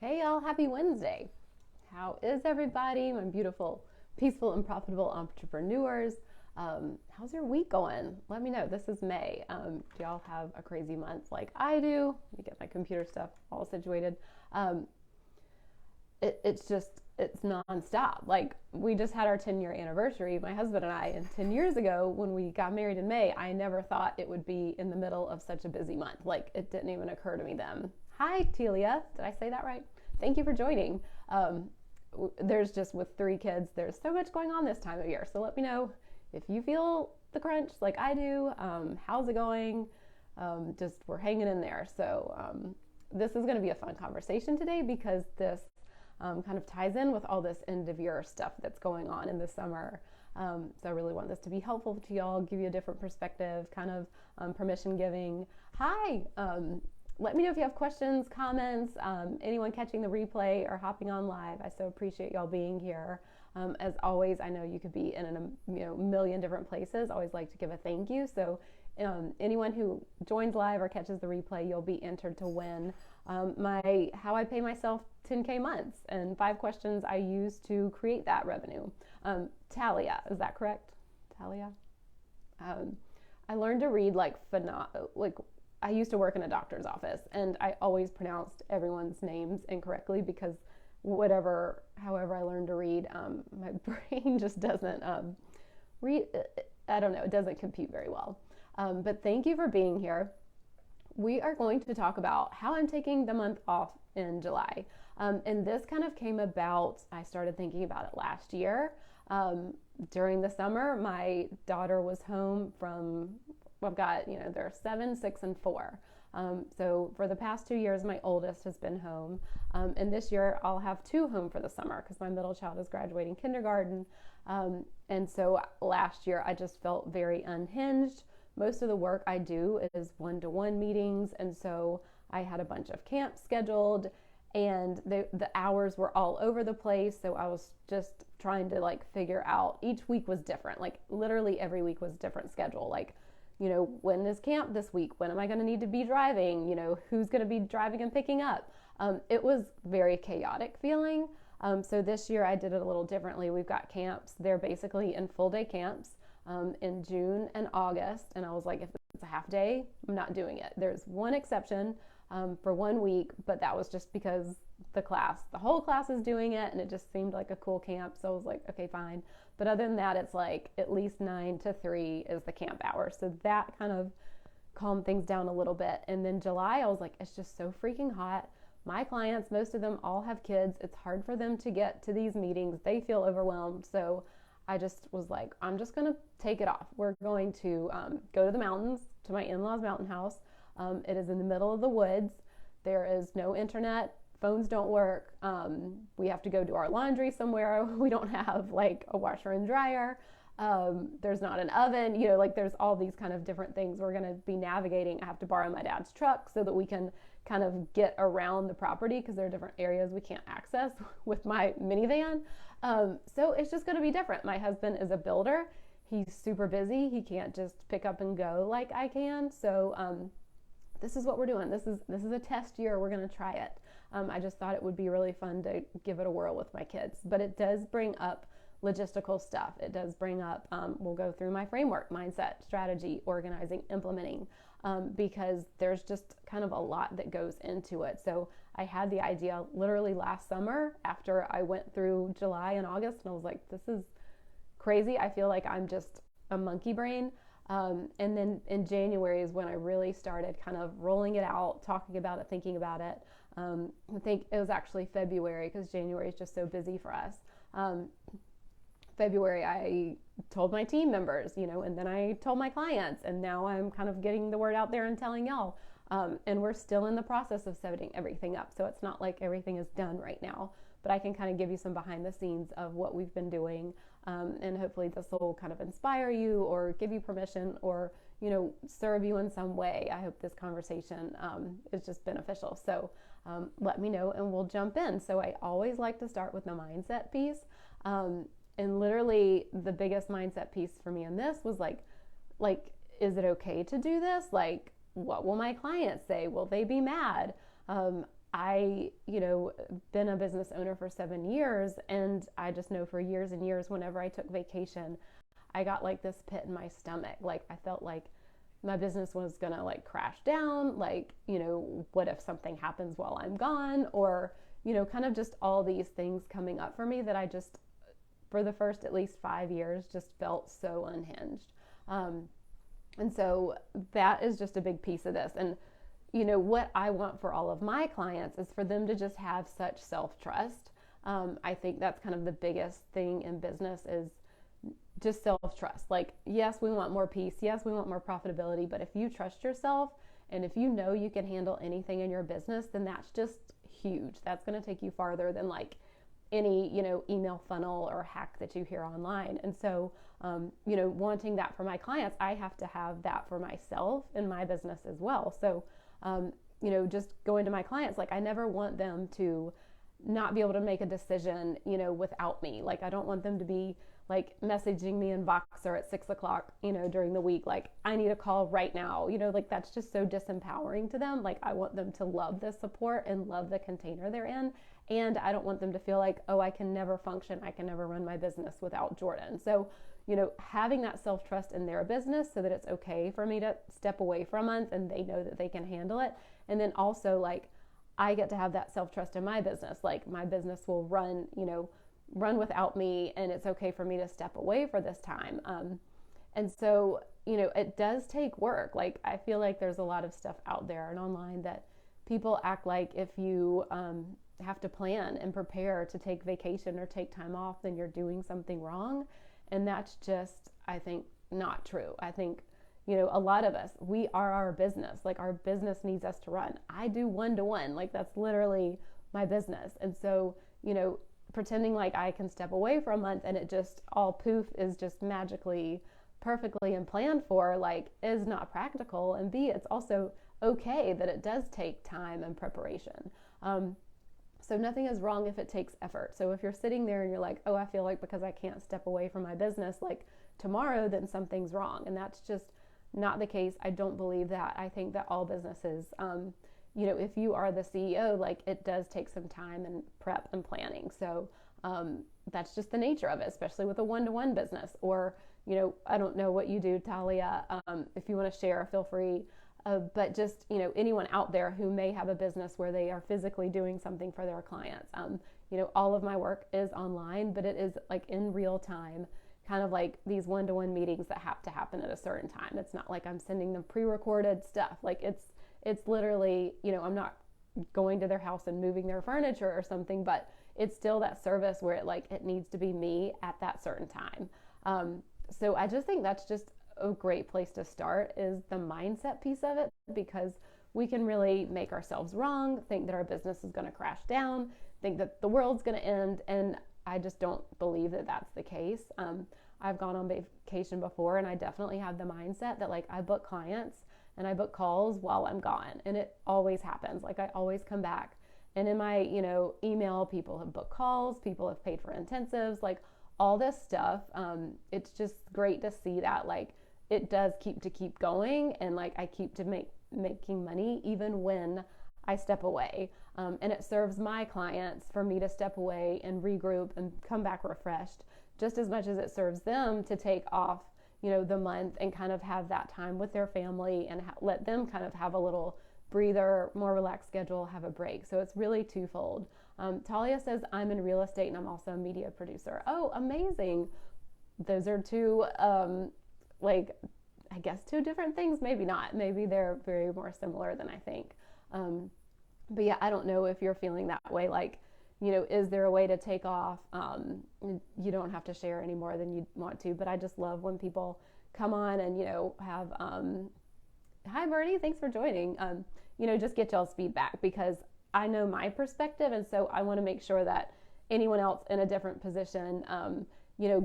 Hey y'all, happy Wednesday. How is everybody? My beautiful, peaceful, and profitable entrepreneurs. How's your week going? Let me know. This is May. Do y'all have a crazy month like I do? Let me get my computer stuff all situated. Um, it's nonstop. Like we just had our 10-year anniversary, my husband and I, and 10 years ago when we got married in May, I never thought it would be in the middle of such a busy month. Like it didn't even occur to me then. Hi, Telia. Did I say that right? Thank you for joining. Um, there's just with 3 kids, there's so much going on this time of year. So let me know if you feel the crunch like I do. How's it going? Just we're hanging in there. So this is going to be a fun conversation today because this kind of ties in with all this end of year stuff that's going on in the summer. So I really want this to be helpful to y'all, give you a different perspective, kind of permission giving. Hi, let me know if you have questions, comments, anyone catching the replay or hopping on live. I so appreciate y'all being here. As always, I know you could be in a million different places. I always like to give a thank you. So anyone who joins live or catches the replay, you'll be entered to win my How I Pay Myself 10K months and 5 questions I use to create that revenue. Talia, is that correct? Talia? I learned to read like I used to work in a doctor's office and I always pronounced everyone's names incorrectly because however I learned to read, my brain just doesn't read. I don't know, it doesn't compute very well. But thank you for being here. We are going to talk about how I'm taking the month off in July. And this kind of came about, I started thinking about it last year. During the summer, my daughter was home from, I've got, they're 7, 6, and 4. So for the past 2 years, my oldest has been home. And this year I'll have 2 home for the summer because my middle child is graduating kindergarten. And so last year I just felt very unhinged. Most of the work I do is one-to-one meetings. And so I had a bunch of camps scheduled and the hours were all over the place. So I was just trying to figure out, each week was different. Like literally every week was a different schedule. When is camp this week? When am I going to need to be driving? Who's going to be driving and picking up? It was very chaotic feeling. So this year I did it a little differently. We've got camps. They're basically in full day camps in June and August. And I was like, if it's a half day, I'm not doing it. There's one exception for 1 week, but that was just because the whole class is doing it. And it just seemed like a cool camp. So I was like, okay, fine. But other than that, it's like at least 9 to 3 is the camp hour. So that kind of calmed things down a little bit. And then July, I was like, it's just so freaking hot. My clients, most of them all have kids. It's hard for them to get to these meetings. They feel overwhelmed. So I just was like, I'm just going to take it off. We're going to go to the mountains, to my in-laws' mountain house. It is in the middle of the woods. There is no internet. Phones don't work. We have to go do our laundry somewhere. We don't have a washer and dryer. There's not an oven, there's all these kind of different things we're going to be navigating. I have to borrow my dad's truck so that we can kind of get around the property because there are different areas we can't access with my minivan. So it's just going to be different. My husband is a builder. He's super busy. He can't just pick up and go like I can. So this is what we're doing. This is a test year. We're going to try it. I just thought it would be really fun to give it a whirl with my kids. But it does bring up logistical stuff. It does bring up, we'll go through my framework, mindset, strategy, organizing, implementing, because there's just kind of a lot that goes into it. So I had the idea literally last summer after I went through July and August, and I was like, this is crazy. I feel like I'm just a monkey brain. And then in January is when I really started kind of rolling it out, talking about it, thinking about it. I think it was actually February because January is just so busy for us. February, I told my team members, and then I told my clients, and now I'm kind of getting the word out there and telling y'all. And we're still in the process of setting everything up. So it's not like everything is done right now, but I can kind of give you some behind the scenes of what we've been doing. And hopefully this will kind of inspire you or give you permission or, serve you in some way. I hope this conversation is just beneficial. So let me know and we'll jump in. So I always like to start with the mindset piece. And literally the biggest mindset piece for me in this was like, is it okay to do this? What will my clients say? Will they be mad? I, been a business owner for 7 years, and I just know for years and years, whenever I took vacation, I got like this pit in my stomach. Like I felt like my business was gonna like crash down. Like, what if something happens while I'm gone? Or, kind of just all these things coming up for me that I just, for the first at least 5 years, just felt so unhinged. And so that is just a big piece of this. And, what I want for all of my clients is for them to just have such self-trust. I think that's kind of the biggest thing in business is just self-trust. Like, yes, we want more peace. Yes, we want more profitability. But if you trust yourself and if you know you can handle anything in your business, then that's just huge. That's going to take you farther than like any, email funnel or hack that you hear online. And so, wanting that for my clients, I have to have that for myself in my business as well. So, just going to my clients, like I never want them to not be able to make a decision, without me. Like I don't want them to be like messaging me in Voxer at 6:00, during the week. Like I need a call right now, like that's just so disempowering to them. Like I want them to love the support and love the container they're in. And I don't want them to feel like, oh, I can never function. I can never run my business without Jordan. So, having that self-trust in their business so that it's okay for me to step away for a month and they know that they can handle it. And then also like, I get to have that self-trust in my business. Like my business will run without me, and it's okay for me to step away for this time. And so, it does take work. Like I feel like there's a lot of stuff out there and online that people act like if you have to plan and prepare to take vacation or take time off, then you're doing something wrong. And that's just, I think, not true. I think, a lot of us, we are our business. Like our business needs us to run. I do one-to-one. Like that's literally my business. And so, pretending like I can step away for a month and it just all poof is just magically, perfectly and planned for, like is not practical. And B, it's also okay that it does take time and preparation. So nothing is wrong if it takes effort. So if you're sitting there and you're like, oh, I feel like because I can't step away from my business like tomorrow, then something's wrong. And that's just not the case. I don't believe that. I think that all businesses, if you are the CEO, like it does take some time and prep and planning. So that's just the nature of it, especially with a one-to-one business. Or, I don't know what you do, Talia. If you want to share, feel free. But just, anyone out there who may have a business where they are physically doing something for their clients. All of my work is online, but it is like in real time, kind of like these one-to-one meetings that have to happen at a certain time. It's not like I'm sending them pre-recorded stuff. Like it's literally, I'm not going to their house and moving their furniture or something, but it's still that service where it needs to be me at that certain time. So I just think that's just a great place to start is the mindset piece of it, because we can really make ourselves wrong, think that our business is going to crash down, think that the world's going to end. And I just don't believe that that's the case. I've gone on vacation before, and I definitely have the mindset that like I book clients and I book calls while I'm gone, and it always happens. Like I always come back, and in my, email, people have booked calls, people have paid for intensives, like all this stuff. It's just great to see that like it does keep going, and like I keep to making money even when I step away. And it serves my clients for me to step away and regroup and come back refreshed, just as much as it serves them to take off, the month and kind of have that time with their family and let them kind of have a little breather, more relaxed schedule, have a break. So it's really twofold. Talia says, I'm in real estate and I'm also a media producer. Oh, amazing. Those are two, I guess two different things. Maybe not. Maybe they're very more similar than I think. But yeah, I don't know if you're feeling that way. Like, is there a way to take off? You don't have to share any more than you want to, but I just love when people come on and, have, hi Bernie, thanks for joining. Just get y'all's feedback, because I know my perspective. And so I want to make sure that anyone else in a different position,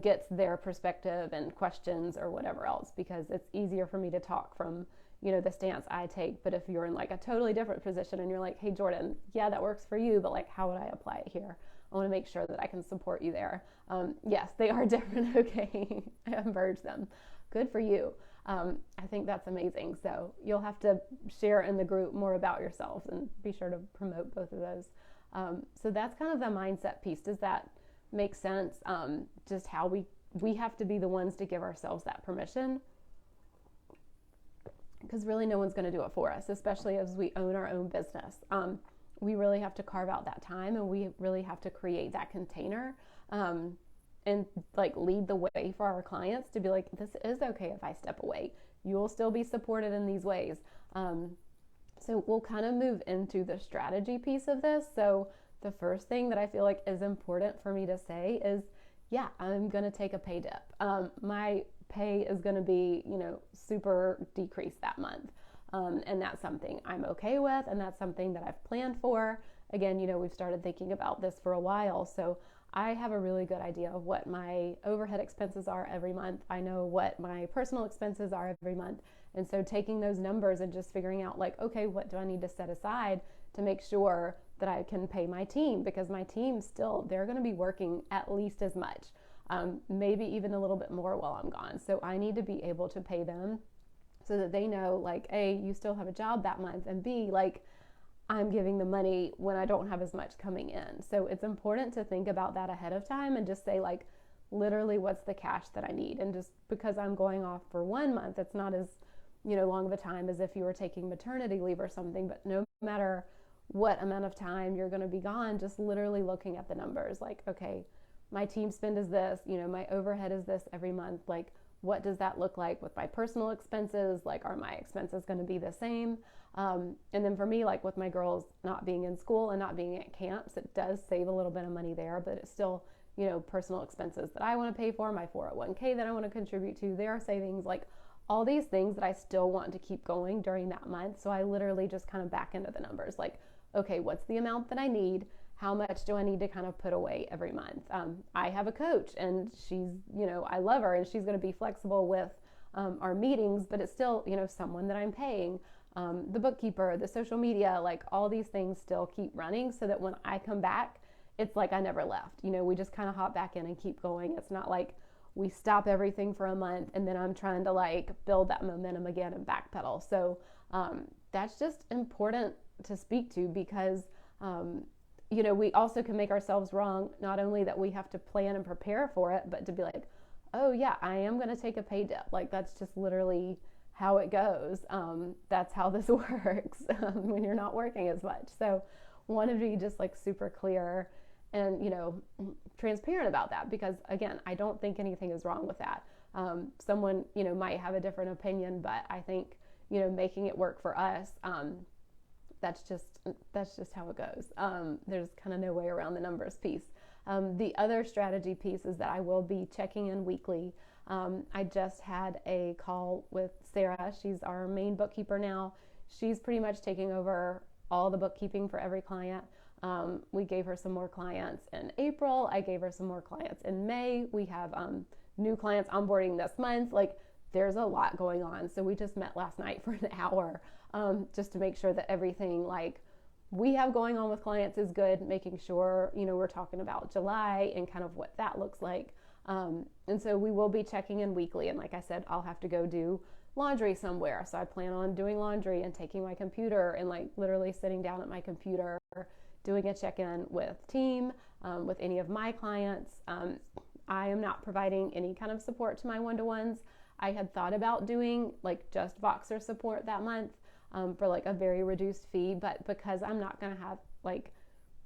gets their perspective and questions or whatever else, because it's easier for me to talk from, the stance I take. But if you're in like a totally different position and you're like, hey, Jordan, yeah, that works for you, but like, how would I apply it here? I want to make sure that I can support you there. Yes, they are different. Okay. I have merged them. good for you. I think that's amazing. So you'll have to share in the group more about yourselves and be sure to promote both of those. So that's kind of the mindset piece. Does that make sense? Just how we have to be the ones to give ourselves that permission, because really no one's going to do it for us, especially as we own our own business. We really have to carve out that time, and we really have to create that container, and like lead the way for our clients to be like, this is okay if I step away. You will still be supported in these ways. So we'll kind of move into the strategy piece of this. So the first thing that I feel like is important for me to say is, yeah, I'm going to take a pay dip. My pay is going to be, super decreased that month. And that's something I'm okay with. And that's something that I've planned for. Again, we've started thinking about this for a while. So I have a really good idea of what my overhead expenses are every month. I know what my personal expenses are every month. And so taking those numbers and just figuring out like, okay, what do I need to set aside to make sure that I can pay my team? Because my team still, they're going to be working at least as much, maybe even a little bit more while I'm gone. So I need to be able to pay them so that they know like, A, you still have a job that month, and B, like, I'm giving the money when I don't have as much coming in. So it's important to think about that ahead of time and just say like, literally what's the cash that I need? And just because I'm going off for 1 month, it's not as, long of a time as if you were taking maternity leave or something. But no matter what amount of time you're going to be gone, just literally looking at the numbers like, okay, my team spend is this, my overhead is this every month. Like, what does that look like with my personal expenses? Like, are my expenses going to be the same? And then for me, like with my girls not being in school and not being at camps, it does save a little bit of money there, but it's still, personal expenses that I want to pay for, my 401k that I want to contribute to, their savings, like all these things that I still want to keep going during that month. So I literally just kind of back into the numbers like, okay, what's the amount that I need? How much do I need to kind of put away every month? I have a coach, and she's, I love her, and she's going to be flexible with our meetings, but it's still, someone that I'm paying. The bookkeeper, the social media, like all these things still keep running so that when I come back, it's like I never left. We just kind of hop back in and keep going. It's not like we stop everything for a month and then I'm trying to like build that momentum again and backpedal. So that's just important to speak to because, we also can make ourselves wrong, not only that we have to plan and prepare for it, but to be like, oh yeah, I am going to take a pay dip. Like that's just literally how it goes. That's how this works when you're not working as much. So want to be just like super clear and, transparent about that, because again, I don't think anything is wrong with that. Someone, might have a different opinion, but I think, making it work for us, that's just how it goes. There's kind of no way around the numbers piece. The other strategy piece is that I will be checking in weekly. I just had a call with Sarah. She's our main bookkeeper now. She's pretty much taking over all the bookkeeping for every client. We gave her some more clients in April. I gave her some more clients in May. We have new clients onboarding this month. Like there's a lot going on. So we just met last night for an hour just to make sure that everything like we have going on with clients is good, making sure, we're talking about July and kind of what that looks like. And so we will be checking in weekly. And like I said, I'll have to go do laundry somewhere. So I plan on doing laundry and taking my computer and like literally sitting down at my computer, doing a check-in with team, with any of my clients. I am not providing any kind of support to my one-to-ones. I had thought about doing like just Voxer support that month for like a very reduced fee, but because I'm not going to have like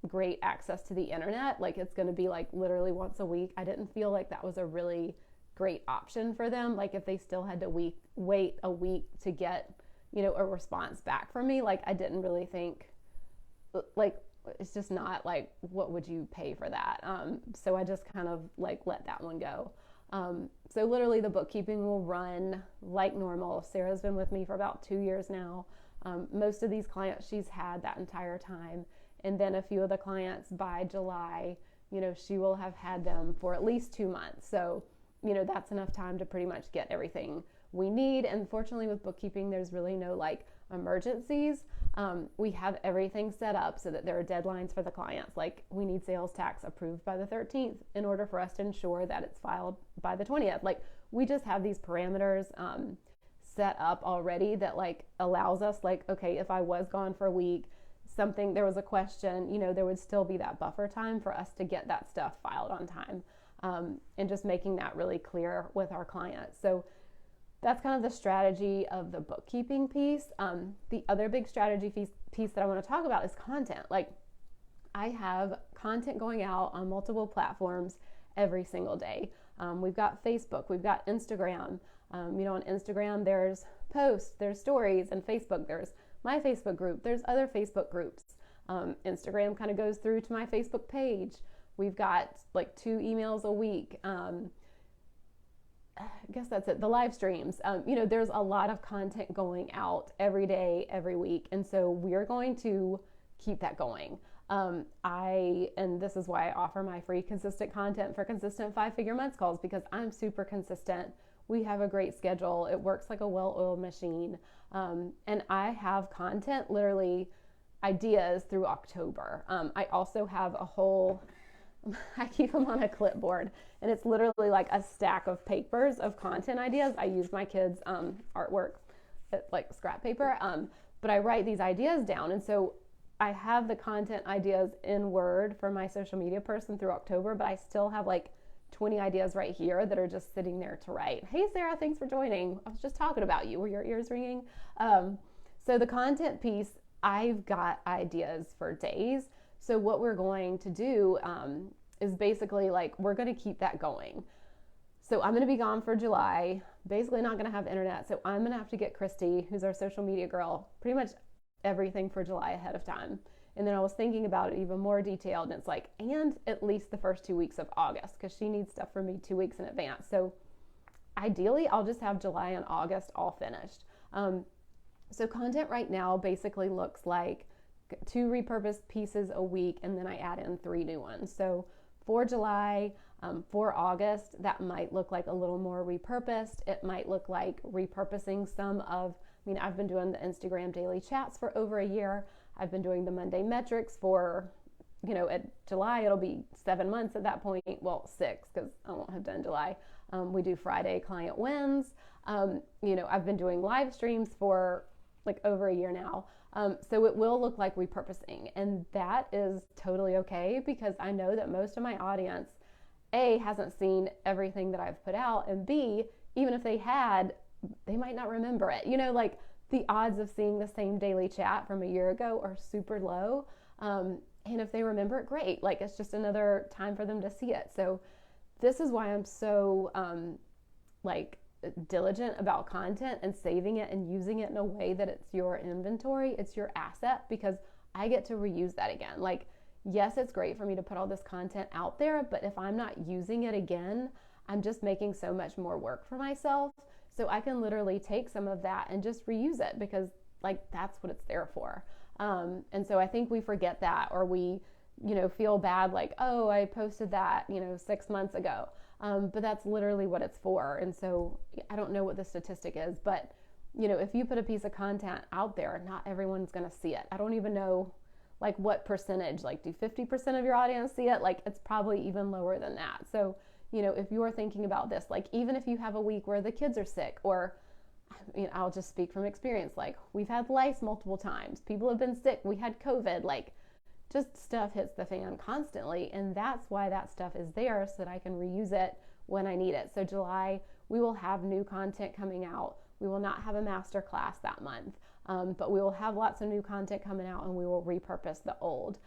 great access to the internet, like it's going to be like literally once a week, I didn't feel like that was a really great option for them. Like if they still had to wait a week to get, a response back from me, like I didn't really think like it's just not like, what would you pay for that? So I just kind of like let that one go. So literally the bookkeeping will run like normal. Sarah's been with me for about 2 years now. Most of these clients she's had that entire time. And then a few of the clients by July, she will have had them for at least 2 months. So, that's enough time to pretty much get everything we need. And fortunately with bookkeeping, there's really no like emergencies. We have everything set up so that there are deadlines for the clients. Like we need sales tax approved by the 13th in order for us to ensure that it's filed by the 20th. Like we just have these parameters set up already that like allows us, like, okay, if I was gone for a week, there was a question, there would still be that buffer time for us to get that stuff filed on time, and just making that really clear with our clients. So that's kind of the strategy of the bookkeeping piece. The other big strategy piece that I want to talk about is content. Like I have content going out on multiple platforms every single day. We've got Facebook, we've got Instagram. On Instagram, there's posts, there's stories, and Facebook, there's my Facebook group, there's other Facebook groups. Instagram kind of goes through to my Facebook page. We've got like 2 emails a week. I guess that's it. The live streams, there's a lot of content going out every day, every week. And so we're going to keep that going. And this is why I offer my free consistent content for consistent 5-figure months calls, because I'm super consistent. We have a great schedule. It works like a well-oiled machine. And I have content, literally ideas through October. I also have I keep them on a clipboard, and it's literally like a stack of papers of content ideas. I use my kids' artwork, like scrap paper, but I write these ideas down. And so I have the content ideas in Word for my social media person through October, but I still have like 20 ideas right here that are just sitting there to write. Hey, Sarah, thanks for joining. I was just talking about you. Were your ears ringing? So the content piece, I've got ideas for days. So what we're going to do is basically like, we're going to keep that going. So I'm going to be gone for July, basically not going to have internet. So I'm going to have to get Christy, who's our social media girl, pretty much everything for July ahead of time. And then I was thinking about it even more detailed, and it's like, and at least the first 2 weeks of August, because she needs stuff from me 2 weeks in advance. So ideally, I'll just have July and August all finished. So content right now basically looks like 2 repurposed pieces a week, and then I add in 3 new ones. So for July, for August, that might look like a little more repurposed. It might look like repurposing I've been doing the Instagram daily chats for over a year. I've been doing the Monday metrics for, at July, it'll be 7 months at that point. Well, 6, because I won't have done July. We do Friday client wins. I've been doing live streams for like over a year now. So it will look like repurposing, and that is totally okay, because I know that most of my audience, A, hasn't seen everything that I've put out, and B, even if they had, they might not remember it. Like the odds of seeing the same daily chat from a year ago are super low. And if they remember it, great. Like it's just another time for them to see it. So this is why I'm so diligent about content and saving it and using it in a way that it's your inventory, it's your asset, because I get to reuse that again. Like, yes, it's great for me to put all this content out there, but if I'm not using it again, I'm just making so much more work for myself. So I can literally take some of that and just reuse it, because like that's what it's there for. And so I think we forget that, or we, feel bad like, oh, I posted that, 6 months ago. But that's literally what it's for. And so I don't know what the statistic is, but if you put a piece of content out there, not everyone's going to see it. I don't even know like what percentage, like do 50% of your audience see it? Like it's probably even lower than that. So if you're thinking about this, like even if you have a week where the kids are sick, or I'll just speak from experience, like we've had lice multiple times, people have been sick, we had COVID, like just stuff hits the fan constantly. And that's why that stuff is there, so that I can reuse it when I need it. So July, we will have new content coming out. We will not have a master class that month, but we will have lots of new content coming out, and we will repurpose the old.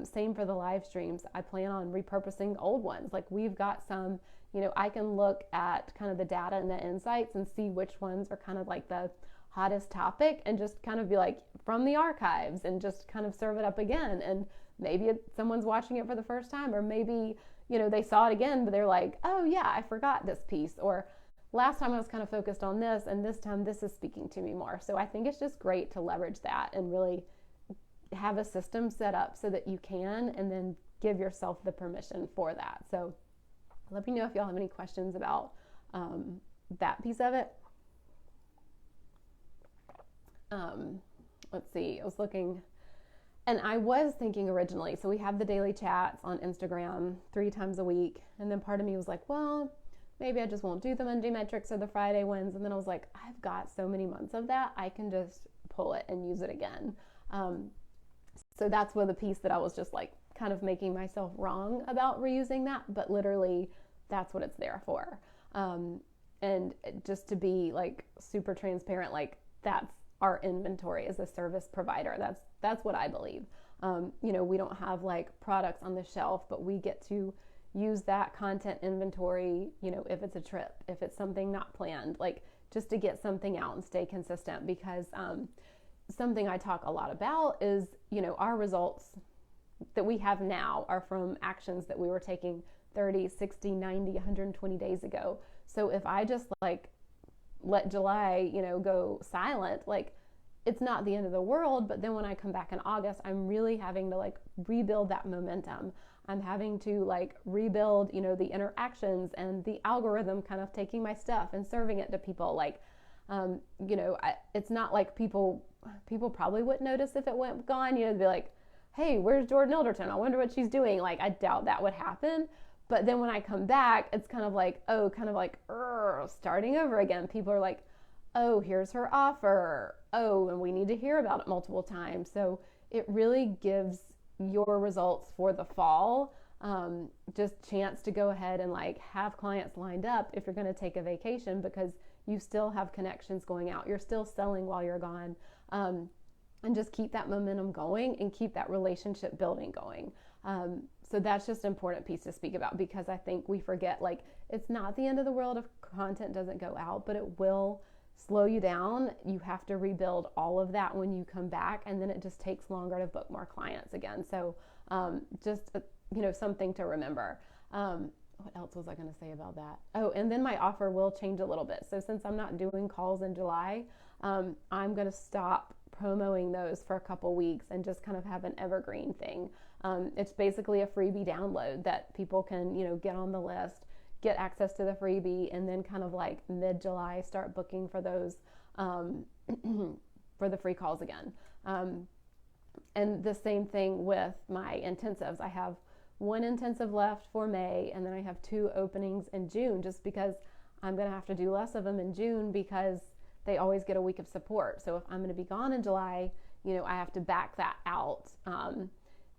Same for the live streams. I plan on repurposing the old ones. Like we've got some, I can look at kind of the data and the insights and see which ones are kind of like the hottest topic, and just kind of be like from the archives, and just kind of serve it up again. And maybe someone's watching it for the first time, or maybe, they saw it again, but they're like, oh yeah, I forgot this piece, or last time I was kind of focused on this, and this time this is speaking to me more. So I think it's just great to leverage that and really have a system set up so that you can, and then give yourself the permission for that. So let me know if y'all have any questions about that piece of it. let's see, I was looking, and I was thinking originally, so we have the daily chats on Instagram 3 times a week. And then part of me was like, well, maybe I just won't do the Monday metrics or the Friday ones. And then I was like, I've got so many months of that, I can just pull it and use it again. So that's where the piece that I was just like kind of making myself wrong about reusing that, but literally that's what it's there for. And just to be like super transparent, like that's our inventory as a service provider. That's what I believe. We don't have like products on the shelf, but we get to use that content inventory, if it's a trip, if it's something not planned, like just to get something out and stay consistent. Because something I talk a lot about is, our results that we have now are from actions that we were taking 30, 60, 90, 120 days ago. So if I just like let July, go silent, like it's not the end of the world. But then when I come back in August, I'm really having to like rebuild that momentum. I'm having to like rebuild, the interactions and the algorithm kind of taking my stuff and serving it to people. Like, it's not like people probably wouldn't notice if it went gone, they'd be like, hey, where's Jordan Ilderton? I wonder what she's doing. Like, I doubt that would happen. But then when I come back, it's kind of like, starting over again. People are like, oh, here's her offer. Oh, and we need to hear about it multiple times. So it really gives your results for the fall just chance to go ahead and like have clients lined up if you're going to take a vacation, because you still have connections going out. You're still selling while you're gone. And just keep that momentum going and keep that relationship building going. So that's just an important piece to speak about, because I think we forget, like, it's not the end of the world if content doesn't go out, but it will slow you down. You have to rebuild all of that when you come back, and then it just takes longer to book more clients again. So just, something to remember. What else was I going to say about that? Oh, and then my offer will change a little bit. So since I'm not doing calls in July, I'm going to stop promoting those for a couple weeks and just kind of have an evergreen thing. It's basically a freebie download that people can, get on the list, get access to the freebie, and then kind of like mid-July start booking for those for the free calls again. And the same thing with my intensives. I have 1 intensive left for May, and then I have 2 openings in June, just because I'm going to have to do less of them in June because they always get a week of support. So if I'm going to be gone in July, I have to back that out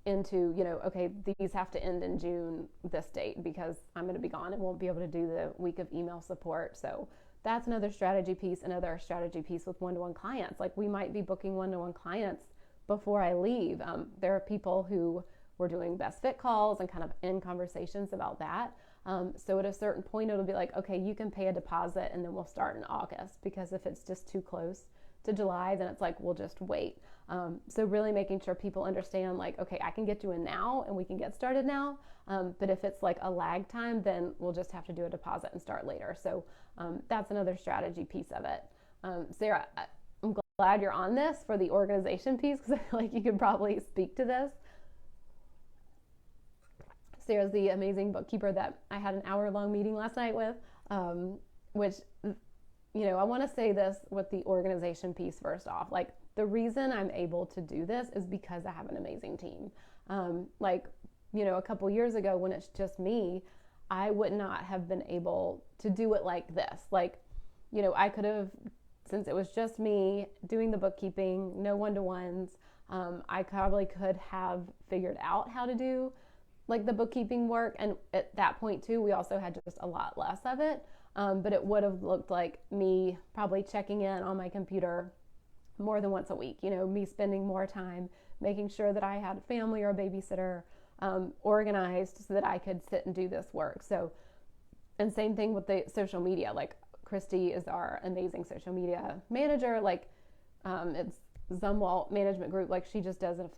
into, okay, these have to end in June this date because I'm going to be gone and won't be able to do the week of email support. So that's another strategy piece with one-to-one clients. Like, we might be booking one-to-one clients before I leave. There are people who we're doing best fit calls and kind of in conversations about that. So at a certain point, it'll be like, okay, you can pay a deposit and then we'll start in August, because if it's just too close to July, then it's like, we'll just wait. So really making sure people understand, like, okay, I can get you in now and we can get started now. But if it's like a lag time, then we'll just have to do a deposit and start later. So that's another strategy piece of it. Sarah, I'm glad you're on this for the organization piece, because I feel like you could probably speak to this. Sarah's the amazing bookkeeper that I had an hour-long meeting last night with, which, I want to say this with the organization piece first off. Like, the reason I'm able to do this is because I have an amazing team. A couple years ago, when it's just me, I would not have been able to do it like this. Like, I could have, since it was just me doing the bookkeeping, no one-to-ones, I probably could have figured out how to do like the bookkeeping work. And at that point too, we also had just a lot less of it. But it would have looked like me probably checking in on my computer more than once a week, me spending more time making sure that I had a family or a babysitter organized so that I could sit and do this work. So, and same thing with the social media. Like, Christy is our amazing social media manager. Like, it's Zumwalt Management Group. Like, she just does a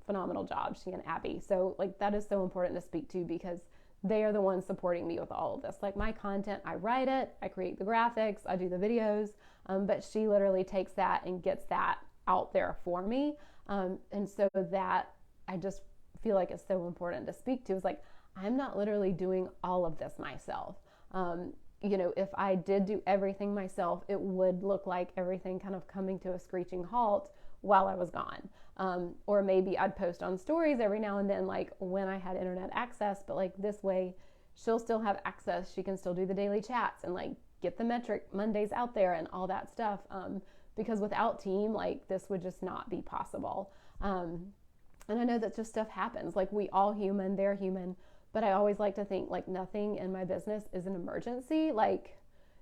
phenomenal job, she and Abby. So like, that is so important to speak to, because they are the ones supporting me with all of this. Like, my content, I write it, I create the graphics, I do the videos, but she literally takes that and gets that out there for me. And so that, I just feel like it's so important to speak to, is like, I'm not literally doing all of this myself. if I did do everything myself, it would look like everything kind of coming to a screeching halt while I was gone. Or maybe I'd post on stories every now and then, like when I had internet access, but like this way she'll still have access. She can still do the daily chats and like get the metric Mondays out there and all that stuff. Because without team, like this would just not be possible. And I know that just stuff happens. Like we all human, they're human, but I always like to think like nothing in my business is an emergency. Like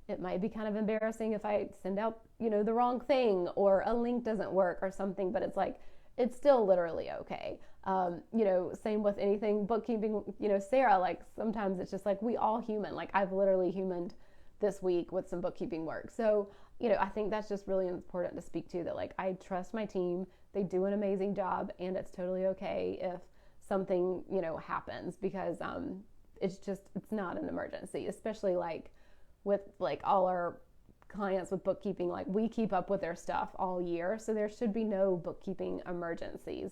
it might be kind of embarrassing if I send out, the wrong thing or a link doesn't work or something, but it's like, it's still literally okay. Same with anything bookkeeping, Sarah, like sometimes it's just like we all human. Like I've literally humaned this week with some bookkeeping work. So, I think that's just really important to speak to, that like I trust my team. They do an amazing job, and it's totally okay if something, happens, because it's not an emergency, especially like with like all our clients with bookkeeping. Like we keep up with their stuff all year, so there should be no bookkeeping emergencies,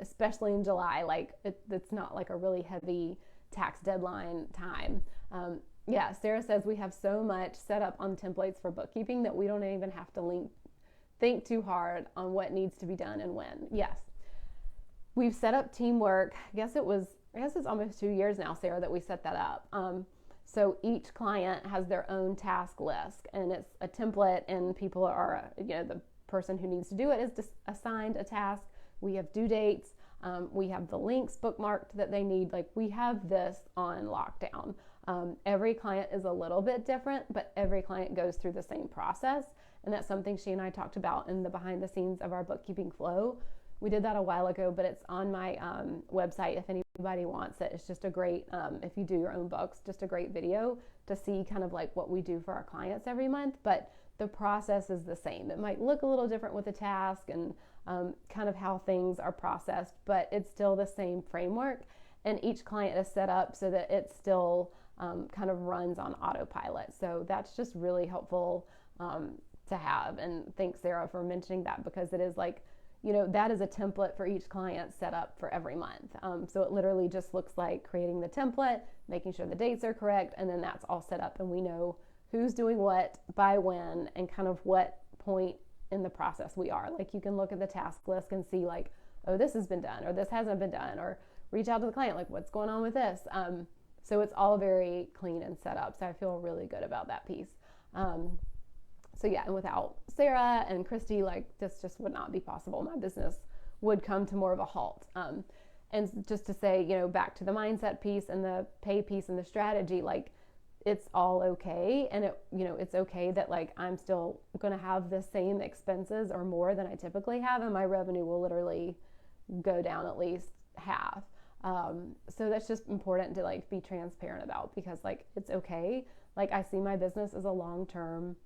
especially in July. Like it's not like a really heavy tax deadline time. Sarah says we have so much set up on templates for bookkeeping that we don't even have to think too hard on what needs to be done and when. Yes, we've set up teamwork. I guess it's almost 2 years now, Sarah, that we set that up. So each client has their own task list, and it's a template, and people are, the person who needs to do it is just assigned a task. We have due dates. We have the links bookmarked that they need. Like we have this on lockdown. Every client is a little bit different, but every client goes through the same process. And that's something she and I talked about in the behind the scenes of our bookkeeping flow. We did that a while ago, but it's on my website if anybody wants it. It's just a great, if you do your own books, just a great video to see kind of like what we do for our clients every month. But the process is the same. It might look a little different with the task and kind of how things are processed, but it's still the same framework. And each client is set up so that it still kind of runs on autopilot. So that's just really helpful to have. And thanks, Sarah, for mentioning that, because it is like, that is a template for each client set up for every month. So it literally just looks like creating the template, making sure the dates are correct, and then that's all set up, and we know who's doing what by when and kind of what point in the process we are. Like you can look at the task list and see like, oh, this has been done or this hasn't been done, or reach out to the client like, what's going on with this? So it's all very clean and set up. So I feel really good about that piece. And without Sarah and Christy, like this just would not be possible. My business would come to more of a halt. And just to say, back to the mindset piece and the pay piece and the strategy, like it's all okay. And it's okay that like I'm still going to have the same expenses or more than I typically have, and my revenue will literally go down at least half. So that's just important to like be transparent about, because like it's okay. Like I see my business as a long-term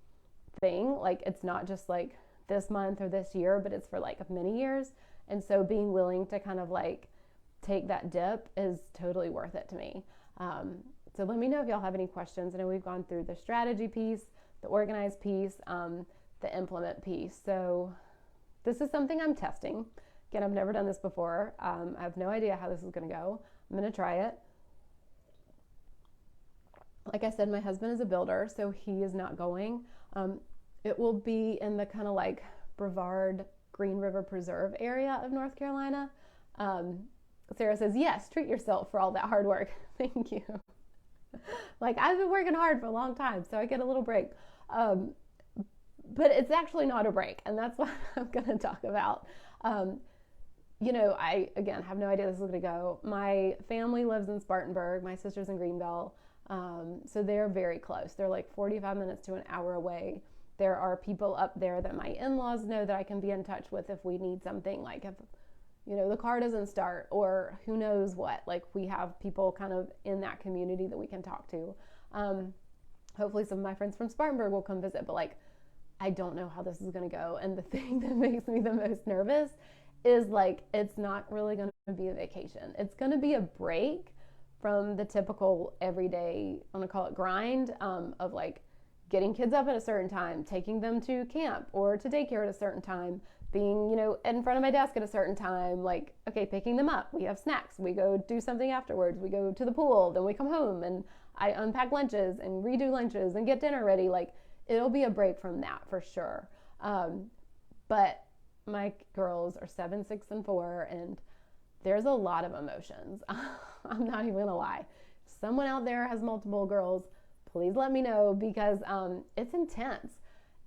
thing. Like it's not just like this month or this year, but it's for like many years. And so being willing to kind of like take that dip is totally worth it to me. So let me know if y'all have any questions. I know we've gone through the strategy piece, the organized piece, the implement piece. So this is something I'm testing. Again, I've never done this before. I have no idea how this is going to go. I'm going to try it. Like I said, my husband is a builder, so he is not going. It will be in the kind of like Brevard, Green River Preserve area of North Carolina. Sarah says, yes, treat yourself for all that hard work. Thank you. Like I've been working hard for a long time, so I get a little break. But it's actually not a break, and that's what I'm going to talk about. I, again, have no idea this is going to go. My family lives in Spartanburg. My sister's in Greenville. So they're very close. They're like 45 minutes to an hour away. There are people up there that my in-laws know that I can be in touch with if we need something, like if, the car doesn't start or who knows what. Like we have people kind of in that community that we can talk to. Hopefully some of my friends from Spartanburg will come visit, but like, I don't know how this is going to go. And the thing that makes me the most nervous is like, it's not really going to be a vacation. It's going to be a break from the typical everyday, I'm going to call it grind, of like getting kids up at a certain time, taking them to camp or to daycare at a certain time, being, in front of my desk at a certain time, like, okay, picking them up. We have snacks. We go do something afterwards. We go to the pool. Then we come home and I unpack lunches and redo lunches and get dinner ready. Like, it'll be a break from that for sure. But my girls are 7, 6, and 4, and there's a lot of emotions. I'm not even gonna lie. If someone out there has multiple girls, please let me know, because it's intense.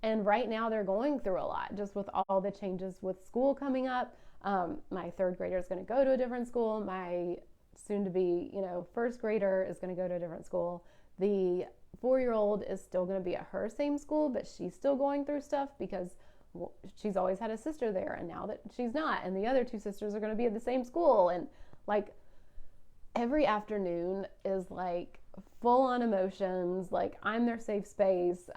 And right now they're going through a lot, just with all the changes with school coming up. My 3rd grader is going to go to a different school. My soon-to-be, first grader is going to go to a different school. The 4-year-old is still going to be at her same school, but she's still going through stuff because she's always had a sister there, and now that she's not, and the other 2 sisters are going to be at the same school, and like every afternoon is like full on emotions. Like, I'm their safe space.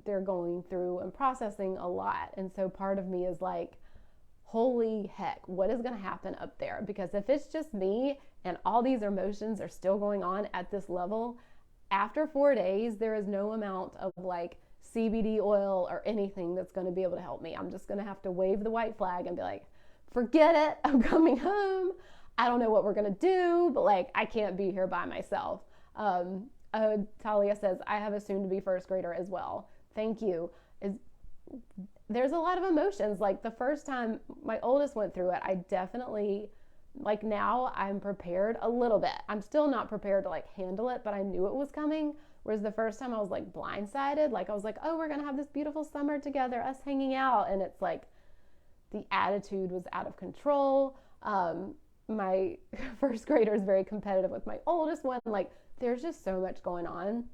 They're going through and processing a lot, and so part of me is like, holy heck, what is going to happen up there? Because if it's just me and all these emotions are still going on at this level, after 4 days, there is no amount of like CBD oil or anything that's going to be able to help me. I'm just going to have to wave the white flag and be like, forget it, I'm coming home. I don't know what we're going to do, but like, I can't be here by myself. Talia says, I have a soon to be first grader as well. Thank you. There's a lot of emotions. Like, the first time my oldest went through it, I definitely, like, now I'm prepared a little bit. I'm still not prepared to like handle it, but I knew it was coming. Whereas the first time I was like blindsided, like I was like, oh, we're going to have this beautiful summer together, us hanging out. And it's like, the attitude was out of control. My first grader is very competitive with my oldest one. Like, there's just so much going on.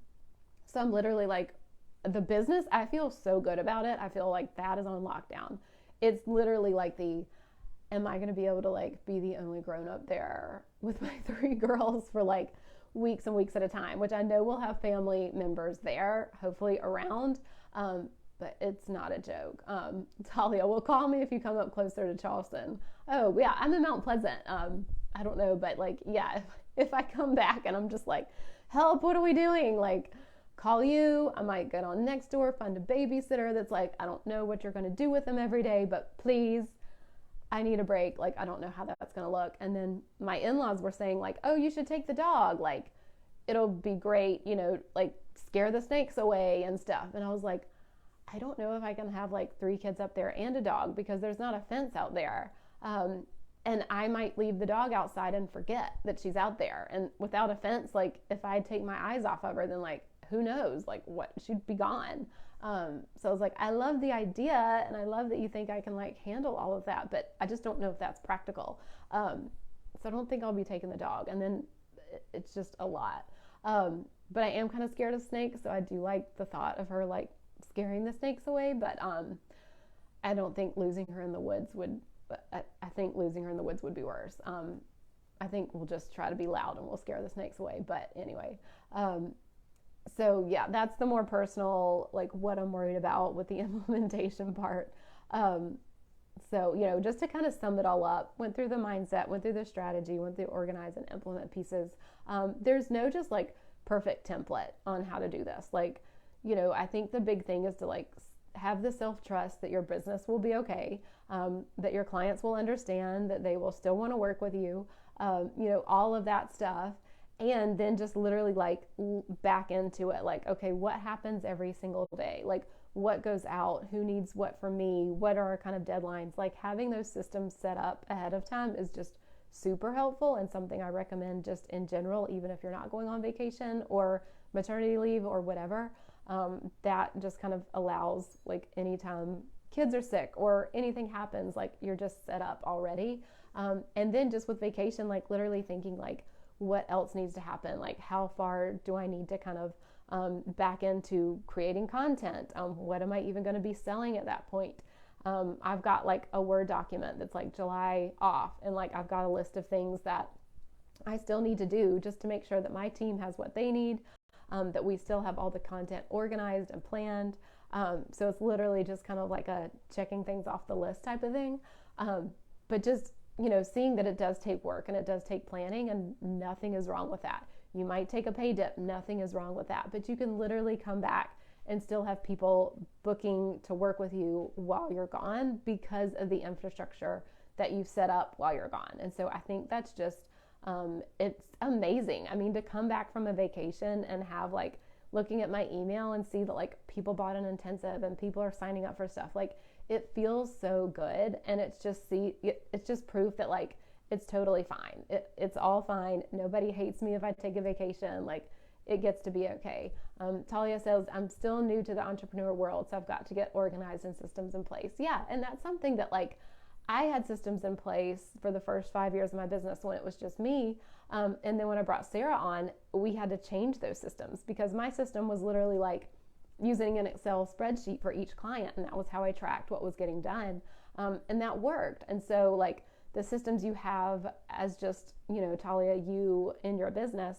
So I'm literally like, the business, I feel so good about it. I feel like that is on lockdown. It's literally like am I going to be able to like be the only grown up there with my 3 girls for like weeks and weeks at a time, which I know we'll have family members there, hopefully around. But it's not a joke. Talia, will call me if you come up closer to Charleston. Oh yeah, I'm in Mount Pleasant. I don't know, but like, yeah, if I come back and I'm just like, help, what are we doing? Like, call you. I might get on Nextdoor, find a babysitter that's like, I don't know what you're going to do with them every day, but please, I need a break. Like, I don't know how that's going to look. And then my in-laws were saying like, oh, you should take the dog. Like, it'll be great, like scare the snakes away and stuff. And I was like, I don't know if I can have like 3 kids up there and a dog, because there's not a fence out there. And I might leave the dog outside and forget that she's out there. And without a fence, like if I take my eyes off of her, then like, who knows, like what, she'd be gone. So I was like, I love the idea, and I love that you think I can like handle all of that, but I just don't know if that's practical. So I don't think I'll be taking the dog. And then it's just a lot. But I am kind of scared of snakes, so I do like the thought of her like scaring the snakes away, but I don't think losing her in the woods would, I think losing her in the woods would be worse. I think we'll just try to be loud and we'll scare the snakes away. But anyway, so yeah, that's the more personal, like what I'm worried about with the implementation part. So, just to kind of sum it all up, went through the mindset, went through the strategy, went through organize and implement pieces. There's no just like perfect template on how to do this. Like, I think the big thing is to like have the self-trust that your business will be okay, that your clients will understand, that they will still want to work with you, all of that stuff. And then just literally like back into it. Like, okay, what happens every single day? Like, what goes out? Who needs what from me? What are our kind of deadlines? Like, having those systems set up ahead of time is just super helpful, and something I recommend just in general, even if you're not going on vacation or maternity leave or whatever. That just kind of allows, like, anytime kids are sick or anything happens, like, you're just set up already. And then just with vacation, like literally thinking like, what else needs to happen? Like, how far do I need to kind of back into creating content? What am I even going to be selling at that point? I've got like a Word document that's like July off, and like I've got a list of things that I still need to do just to make sure that my team has what they need, that we still have all the content organized and planned. So it's literally just kind of like a checking things off the list type of thing. But just, seeing that it does take work and it does take planning, and nothing is wrong with that. You might take a pay dip, nothing is wrong with that, but you can literally come back and still have people booking to work with you while you're gone because of the infrastructure that you've set up while you're gone. And so I think that's just, it's amazing. I mean, to come back from a vacation and have like looking at my email and see that like people bought an intensive and people are signing up for stuff, like it feels so good. And it's just proof that like it's totally fine. It's all fine. Nobody hates me if I take a vacation. Like it gets to be okay. Talia says, I'm still new to the entrepreneur world, so I've got to get organized and systems in place. Yeah, and that's something that like I had systems in place for the first 5 years of my business when it was just me. And then when I brought Sarah on, we had to change those systems because my system was literally like using an Excel spreadsheet for each client. And that was how I tracked what was getting done. And that worked. And so like the systems you have as just, Talia, you in your business,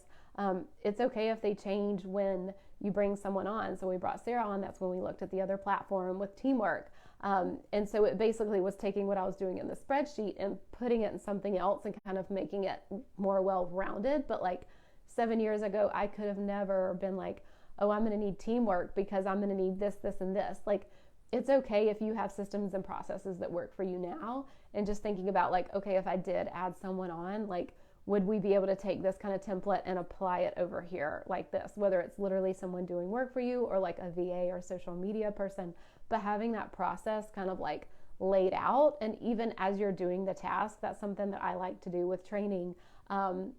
it's okay if they change when you bring someone on. So we brought Sarah on. That's when we looked at the other platform with teamwork. And so it basically was taking what I was doing in the spreadsheet and putting it in something else and kind of making it more well-rounded. But like 7 years ago, I could have never been like, oh, I'm going to need teamwork because I'm going to need this, this, and this. Like, it's okay if you have systems and processes that work for you now. And just thinking about like, okay, if I did add someone on, like, would we be able to take this kind of template and apply it over here like this, whether it's literally someone doing work for you or like a VA or social media person, but having that process kind of like laid out. And even as you're doing the task, that's something that I like to do with training,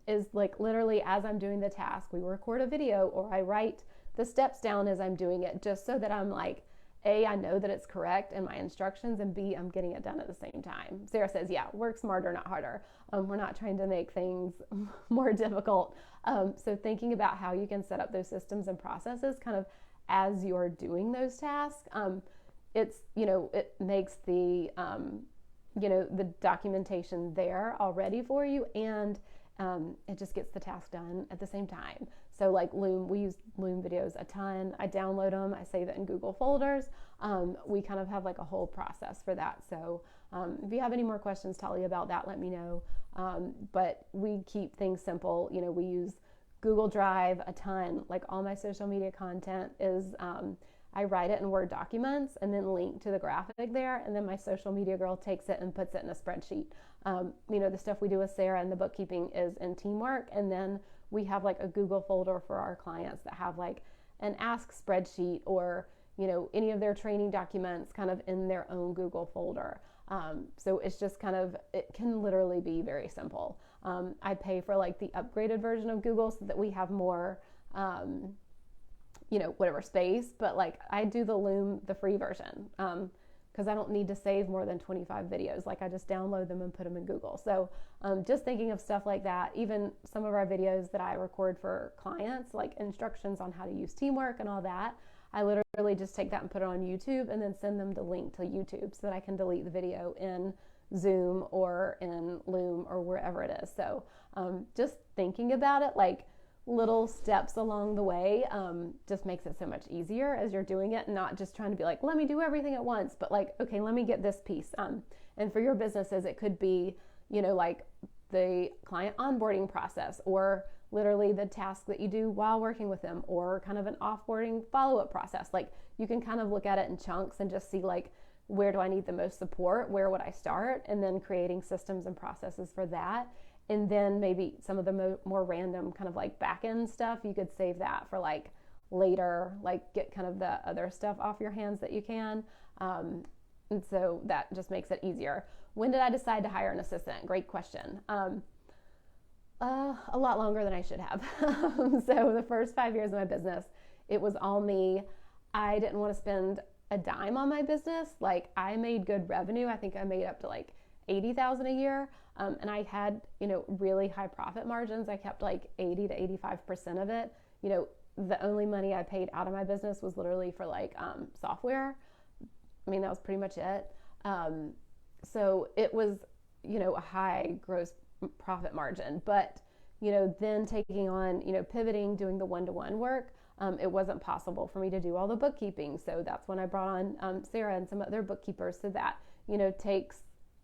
is like literally as I'm doing the task, we record a video or I write the steps down as I'm doing it, just so that I'm like, A, I know that it's correct in my instructions, and B, I'm getting it done at the same time. Sarah says, yeah, work smarter, not harder. We're not trying to make things more difficult. So thinking about how you can set up those systems and processes kind of as you're doing those tasks, it's, it makes the, the documentation there already for you, and it just gets the task done at the same time. So like Loom, we use Loom videos a ton. I download them, I save it in Google folders. We kind of have like a whole process for that. So if you have any more questions, Talia, about that, let me know. But we keep things simple. We use Google Drive a ton. Like all my social media content is, I write it in Word documents and then link to the graphic there. And then my social media girl takes it and puts it in a spreadsheet. The stuff we do with Sarah and the bookkeeping is in Teamwork. And then we have like a Google folder for our clients that have like an Ask spreadsheet or, any of their training documents kind of in their own Google folder. So it's just kind of, it can literally be very simple. I pay for like the upgraded version of Google so that we have more, whatever space, but like I do the Loom, the free version, because I don't need to save more than 25 videos. Like I just download them and put them in Google. So just thinking of stuff like that, even some of our videos that I record for clients, like instructions on how to use Teamwork and all that, I literally just take that and put it on YouTube and then send them the link to YouTube so that I can delete the video in Zoom or in Loom or wherever it is. So just thinking about it, like little steps along the way, just makes it so much easier as you're doing it, not just trying to be like, let me do everything at once, but like, okay, let me get this piece. And for your businesses, it could be, like the client onboarding process, or literally the task that you do while working with them, or kind of an offboarding follow-up process. Like you can kind of look at it in chunks and just see like, where do I need the most support? Where would I start? And then creating systems and processes for that. And then maybe some of the more random kind of like back-end stuff, you could save that for like later, like get kind of the other stuff off your hands that you can. And so that just makes it easier. When did I decide to hire an assistant? Great question. A lot longer than I should have. So the first 5 years of my business, it was all me. I didn't want to spend a dime on my business. Like I made good revenue. I think I made up to like $80,000 a year. And I had, really high profit margins. I kept like 80 to 85% of it. The only money I paid out of my business was literally for like software. I mean, that was pretty much it. So it was, a high gross profit margin, but, then taking on, pivoting, doing the one-to-one work, it wasn't possible for me to do all the bookkeeping. So that's when I brought on Sarah and some other bookkeepers. So that, takes,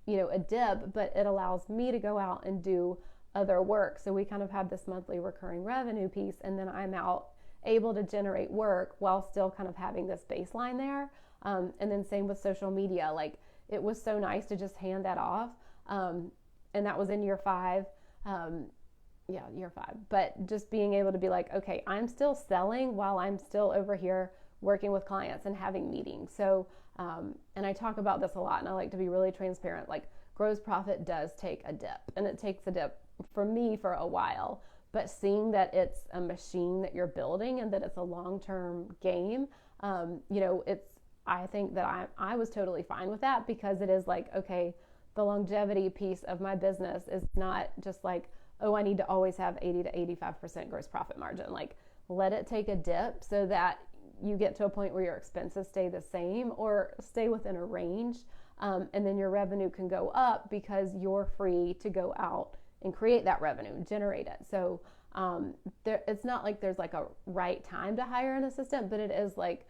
a dip, but it allows me to go out and do other work. So we kind of have this monthly recurring revenue piece, and then I'm out able to generate work while still kind of having this baseline there. And then same with social media. Like, it was so nice to just hand that off. And that was in year 5. Year 5. But just being able to be like, okay, I'm still selling while I'm still over here working with clients and having meetings. So, and I talk about this a lot, and I like to be really transparent. Like, gross profit does take a dip, and it takes a dip for me for a while. But seeing that it's a machine that you're building and that it's a long-term game, I think that I was totally fine with that, because it is like, okay, the longevity piece of my business is not just like, oh, I need to always have 80 to 85% gross profit margin. Like, let it take a dip so that you get to a point where your expenses stay the same or stay within a range. And then your revenue can go up because you're free to go out and create that revenue, generate it. So it's not like there's like a right time to hire an assistant, but it is like,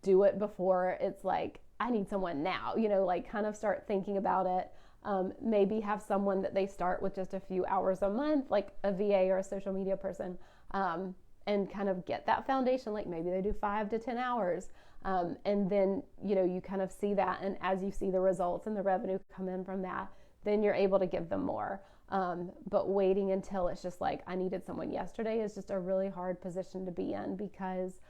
do it before it's like, I need someone now, like kind of start thinking about it. Maybe have someone that they start with just a few hours a month, like a VA or a social media person, and kind of get that foundation. Like, maybe they do 5 to 10 hours. And then, you kind of see that. And as you see the results and the revenue come in from that, then you're able to give them more. But waiting until it's just like, I needed someone yesterday is just a really hard position to be in, because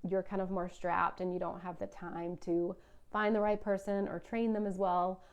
you're kind of more strapped and you don't have the time to find the right person or train them as well.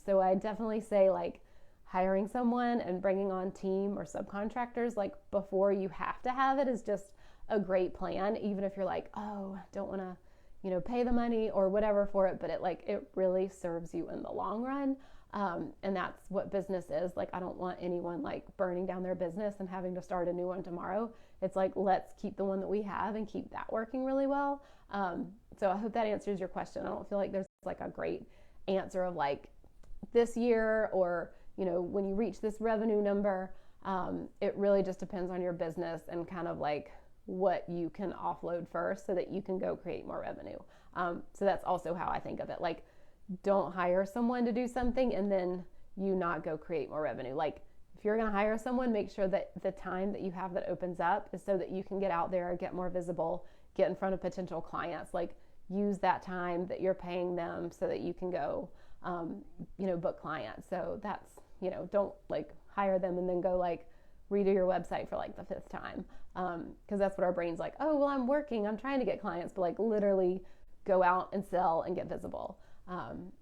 So I definitely say, like, hiring someone and bringing on team or subcontractors, like, before you have to have it, is just a great plan, even if you're like, oh, don't want to, pay the money or whatever for it, but it really serves you in the long run. And that's what business is. Like, I don't want anyone like burning down their business and having to start a new one tomorrow. It's like, let's keep the one that we have and keep that working really well. So I hope that answers your question. I don't feel like there's like a great answer of like this year or, when you reach this revenue number. It really just depends on your business and kind of like what you can offload first so that you can go create more revenue. So that's also how I think of it. Like, don't hire someone to do something and then you not go create more revenue. Like, if you're going to hire someone, make sure that the time that you have that opens up is so that you can get out there, get more visible, get in front of potential clients. Like, use that time that you're paying them so that you can go, book clients. So that's, don't like hire them and then go like redo your website for like the 5th time. Cause that's what our brain's like, oh, well, I'm working, I'm trying to get clients, but like literally go out and sell and get visible.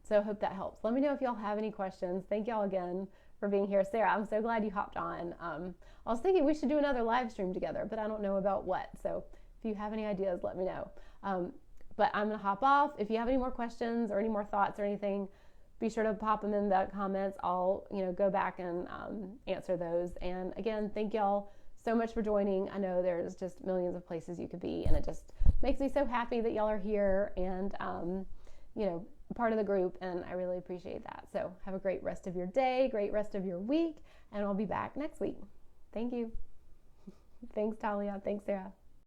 So I hope that helps. Let me know if y'all have any questions. Thank y'all again for being here. Sarah, I'm so glad you hopped on. I was thinking we should do another live stream together, but I don't know about what. So if you have any ideas, let me know. But I'm going to hop off. If you have any more questions or any more thoughts or anything, be sure to pop them in the comments. I'll, go back and answer those. And again, thank y'all so much for joining. I know there's just millions of places you could be, and it just makes me so happy that y'all are here and, part of the group, and I really appreciate that. So have a great rest of your day, great rest of your week, and I'll be back next week. Thank you. Thanks, Talia. Thanks, Sarah.